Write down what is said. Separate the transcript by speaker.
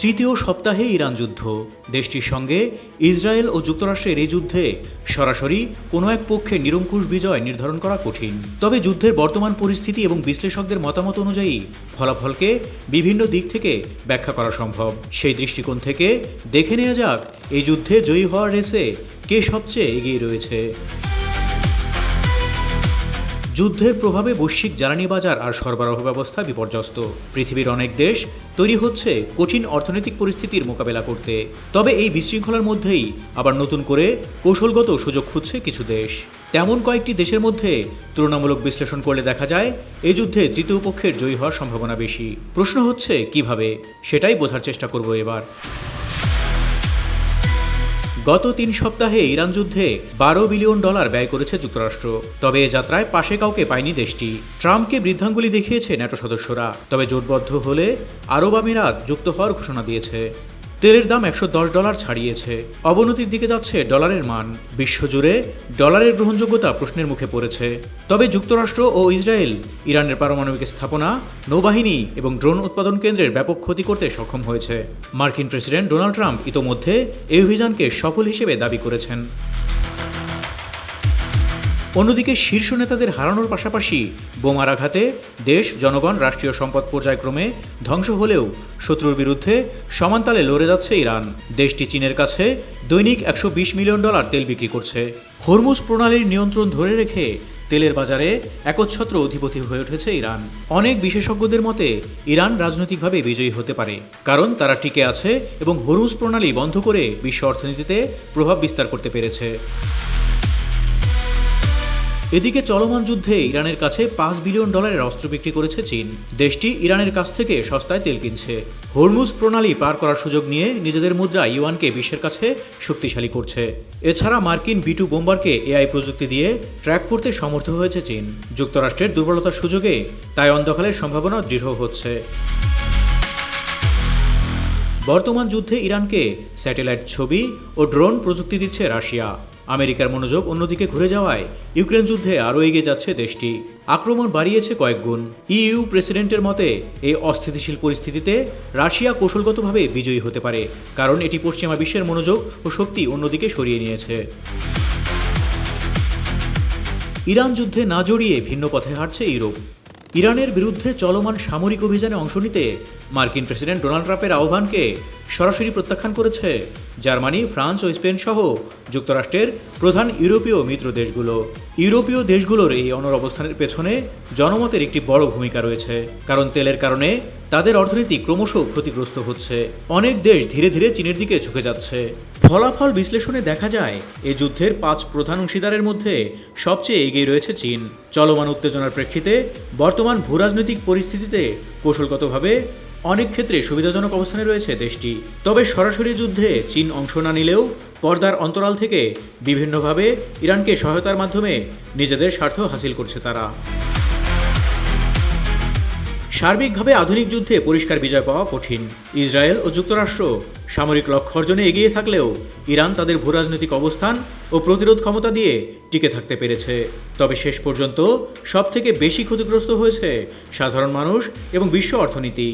Speaker 1: তৃতীয় সপ্তাহে ইরান যুদ্ধ। দেশটির সঙ্গে ইসরায়েল ও যুক্তরাষ্ট্রের এই যুদ্ধে সরাসরি কোনো এক পক্ষের নিরঙ্কুশ বিজয় নির্ধারণ করা কঠিন। তবে যুদ্ধের বর্তমান পরিস্থিতি এবং বিশ্লেষকদের মতামত অনুযায়ী ফলাফলকে বিভিন্ন দিক থেকে ব্যাখ্যা করা সম্ভব। সেই দৃষ্টিকোণ থেকে দেখে নেওয়া যাক এই যুদ্ধে জয়ী হওয়ার রেসে কে সবচেয়ে এগিয়ে রয়েছে। যুদ্ধের প্রভাবে বৈশ্বিক জ্বালানি বাজার আর সরবরাহ ব্যবস্থা বিপর্যস্ত। পৃথিবীর অনেক দেশ তৈরি হচ্ছে কঠিন অর্থনৈতিক পরিস্থিতির মোকাবেলা করতে। তবে এই বিশৃঙ্খলার মধ্যেই আবার নতুন করে কৌশলগত সুযোগ খুঁজছে কিছু দেশ। তেমন কয়েকটি দেশের মধ্যে তুলনামূলক বিশ্লেষণ করলে দেখা যায় এই যুদ্ধে তৃতীয় পক্ষের জয়ী হওয়ার সম্ভাবনা বেশি। প্রশ্ন হচ্ছে কিভাবে, সেটাই বোঝার চেষ্টা করব এবার। গত ৩ সপ্তাহে ইরান যুদ্ধে $12 বিলিয়ন ব্যয় করেছে যুক্তরাষ্ট্র। তবে এ যাত্রায় পাশে কাউকে পায়নি দেশটি। ট্রাম্পকে বৃদ্ধাঙ্গুলি দেখিয়েছে ন্যাটো সদস্যরা। তবে জোটবদ্ধ হলে আরব আমিরাত যুক্ত হওয়ার ঘোষণা দিয়েছে। তেলের দাম $110 ছাড়িয়েছে। অবনতির দিকে যাচ্ছে ডলারের মান। বিশ্বজুড়ে ডলারের গ্রহণযোগ্যতা প্রশ্নের মুখে পড়েছে। তবে যুক্তরাষ্ট্র ও ইসরায়েল ইরানের পারমাণবিক স্থাপনা, নৌবাহিনী এবং ড্রোন উৎপাদন কেন্দ্রের ব্যাপক ক্ষতি করতে সক্ষম হয়েছে। মার্কিন প্রেসিডেন্ট ডোনাল্ড ট্রাম্প ইতোমধ্যে এই অভিযানকে সফল হিসেবে দাবি করেছেন। অন্যদিকে শীর্ষ নেতাদের হারানোর পাশাপাশি বোমার আঘাতে দেশ, জনগণ, রাষ্ট্রীয় সম্পদ পর্যায়ক্রমে ধ্বংস হলেও শত্রুর বিরুদ্ধে সমানতালে লড়ে যাচ্ছে ইরান। দেশটি চীনের কাছে দৈনিক $120 মিলিয়ন তেল বিক্রি করছে। হরমুজ প্রণালীর নিয়ন্ত্রণ ধরে রেখে তেলের বাজারে একচ্ছত্র অধিপতি হয়ে উঠেছে ইরান। অনেক বিশেষজ্ঞদের মতে ইরান রাজনৈতিকভাবে বিজয়ী হতে পারে, কারণ তারা টিকে আছে এবং হরমুজ প্রণালী বন্ধ করে বিশ্ব অর্থনীতিতে প্রভাব বিস্তার করতে পেরেছে। এদিকে চলমান যুদ্ধে ইরানের কাছে $5 বিলিয়ন অস্ত্র বিক্রি করেছে চীন। দেশটি ইরানের কাছ থেকে সস্তায় তেল কিনছে। হরমুজ প্রণালী পার করার সুযোগ নিয়ে নিজেদের মুদ্রা ইউয়ানকে বিশ্বের কাছে শক্তিশালী করছে। এছাড়া মার্কিন B-2 বোম্বারকে AI প্রযুক্তি দিয়ে ট্র্যাক করতে সমর্থ হয়েছে চীন। যুক্তরাষ্ট্রের দুর্বলতার সুযোগে তাইওয়ান দখলের সম্ভাবনা দৃঢ় হচ্ছে। বর্তমান যুদ্ধে ইরানকে স্যাটেলাইট ছবি ও ড্রোন প্রযুক্তি দিচ্ছে রাশিয়া। আমেরিকার মনোযোগ অন্যদিকে ঘুরে যাওয়ায় ইউক্রেন যুদ্ধে আরও এগিয়ে যাচ্ছে দেশটি। আক্রমণ বাড়িয়েছে কয়েক গুণ। EU প্রেসিডেন্টের মতে এই অস্থিতিশীল পরিস্থিতিতে রাশিয়া কৌশলগতভাবে বিজয়ী হতে পারে, কারণ এটি পশ্চিমা বিশ্বের মনোযোগ ও শক্তি অন্যদিকে সরিয়ে নিয়েছে। ইরান যুদ্ধে না জড়িয়ে ভিন্ন পথে হাঁটছে ইউরোপ। ইরানের বিরুদ্ধে চলমান সামরিক অভিযানে অংশ নিতে মার্কিন প্রেসিডেন্ট ডোনাল্ড ট্রাম্পের আহ্বানকে সরাসরি প্রত্যাখ্যান করেছে জার্মানি, ফ্রান্স ও স্পেন সহ যুক্তরাষ্ট্রের প্রধান ইউরোপীয় মিত্র দেশগুলো। ইউরোপীয় দেশগুলোর এই অনড় অবস্থানের পেছনে জনমতের একটি বড় ভূমিকা রয়েছে, কারণ তেলের কারণে তাদের অর্থনীতি ক্রমশ ক্ষতিগ্রস্ত হচ্ছে। অনেক দেশ ধীরে ধীরে চীনের দিকে ঝুঁকে যাচ্ছে। ফলাফল বিশ্লেষণে দেখা যায় এই যুদ্ধের 5 প্রধান অংশীদারের মধ্যে সবচেয়ে এগিয়ে রয়েছে চীন। চলমান উত্তেজনার প্রেক্ষিতে বর্তমান ভূরাজনৈতিক পরিস্থিতিতে কৌশলগতভাবে অনেক ক্ষেত্রে সুবিধাজনক অবস্থানে রয়েছে দেশটি। তবে সরাসরি যুদ্ধে চীন অংশ না নিলেও পর্দার অন্তরাল থেকে বিভিন্নভাবে ইরানকে সহায়তার মাধ্যমে নিজেদের স্বার্থ হাসিল করছে তারা। সার্বিকভাবে আধুনিক যুদ্ধে পরিষ্কার বিজয় পাওয়া কঠিন। ইসরায়েল ও যুক্তরাষ্ট্র সামরিক লক্ষ্য অর্জনে এগিয়ে থাকলেও ইরান তাদের ভূরাজনৈতিক অবস্থান ও প্রতিরোধ ক্ষমতা দিয়ে টিকে থাকতে পেরেছে। তবে শেষ পর্যন্ত সবথেকে বেশি ক্ষতিগ্রস্ত হয়েছে সাধারণ মানুষ এবং বিশ্ব অর্থনীতি।